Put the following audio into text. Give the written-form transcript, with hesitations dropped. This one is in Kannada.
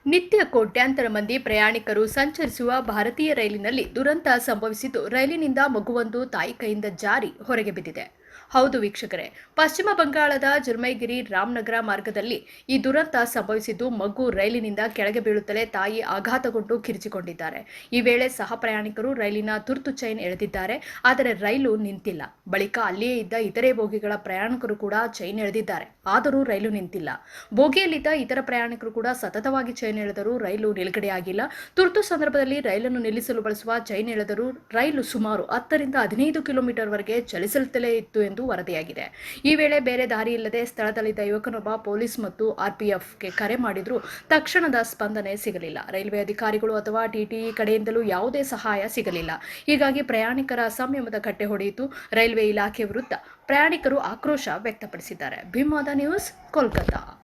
ನಿತ್ಯ ಕೋಟ್ಯಾಂತರ ಮಂದಿ ಪ್ರಯಾಣಿಕರು ಸಂಚರಿಸುವ ಭಾರತೀಯ ರೈಲಿನಲ್ಲಿ ದುರಂತ ಸಂಭವಿಸಿದ್ದು, ರೈಲಿನಿಂದ ಮಗುವೊಂದು ತಾಯಿ ಕೈಯಿಂದ ಜಾರಿ ಹೊರಗೆ ಬಿದ್ದಿದೆ. ಹೌದು ವೀಕ್ಷಕರೇ, ಪಶ್ಚಿಮ ಬಂಗಾಳದ ಜುರ್ಮೈಗಿರಿ ರಾಮನಗರ ಮಾರ್ಗದಲ್ಲಿ ಈ ದುರಂತ ಸಂಭವಿಸಿದ್ದು, ಮಗು ರೈಲಿನಿಂದ ಕೆಳಗೆ ಬೀಳುತ್ತಲೇ ತಾಯಿ ಆಘಾತಗೊಂಡು ಕಿರಿಚಿಕೊಂಡಿದ್ದಾರೆ. ಈ ವೇಳೆ ಸಹ ಪ್ರಯಾಣಿಕರು ರೈಲಿನ ತುರ್ತು ಚೈನ್ ಎಳೆದಿದ್ದಾರೆ. ಆದರೆ ರೈಲು ನಿಂತಿಲ್ಲ. ಬಳಿಕ ಅಲ್ಲಿಯೇ ಇದ್ದ ಇತರೆ ಬೋಗಿಗಳ ಪ್ರಯಾಣಿಕರು ಕೂಡ ಚೈನ್ ಎಳೆದಿದ್ದಾರೆ. ಆದರೂ ರೈಲು ನಿಂತಿಲ್ಲ. ಬೋಗಿಯಲ್ಲಿದ್ದ ಇತರ ಪ್ರಯಾಣಿಕರು ಕೂಡ ಸತತವಾಗಿ ಚೈನ್ ಎಳೆದರೂ ರೈಲು ನಿಲುಗಡೆಯಾಗಿಲ್ಲ. ತುರ್ತು ಸಂದರ್ಭದಲ್ಲಿ ರೈಲನ್ನು ನಿಲ್ಲಿಸಲು ಬಳಸುವ ಚೈನ್ ಎಳೆದರೂ ರೈಲು ಸುಮಾರು 10 ರಿಂದ 15 ಕಿಲೋಮೀಟರ್ ವರೆಗೆ ಚಲಿಸುತ್ತಲೇ ಇತ್ತು ಎಂದು ವರದಿಯಾಗಿದೆ. ಈ ವೇಳೆ ಬೇರೆ ದಾರಿ ಇಲ್ಲದೆ ಸ್ಥಳದಲ್ಲಿದ್ದ ಯುವಕನೊಬ್ಬ ಪೊಲೀಸ್ ಮತ್ತು ಆರ್ಪಿಎಫ್ಗೆ ಕರೆ ಮಾಡಿದರೂ ತಕ್ಷಣದ ಸ್ಪಂದನೆ ಸಿಗಲಿಲ್ಲ. ರೈಲ್ವೆ ಅಧಿಕಾರಿಗಳು ಅಥವಾ ಟಿಟಿಇ ಕಡೆಯಿಂದಲೂ ಯಾವುದೇ ಸಹಾಯ ಸಿಗಲಿಲ್ಲ. ಹೀಗಾಗಿ ಪ್ರಯಾಣಿಕರ ಸಂಯಮದ ಕಟ್ಟೆ ಹೊಡೆಯಿತು. ರೈಲ್ವೆ ಇಲಾಖೆ ವಿರುದ್ಧ ಪ್ರಯಾಣಿಕರು ಆಕ್ರೋಶ ವ್ಯಕ್ತಪಡಿಸಿದ್ದಾರೆ. ಭೀಮಾದ ನ್ಯೂಸ್, ಕೋಲ್ಕತಾ.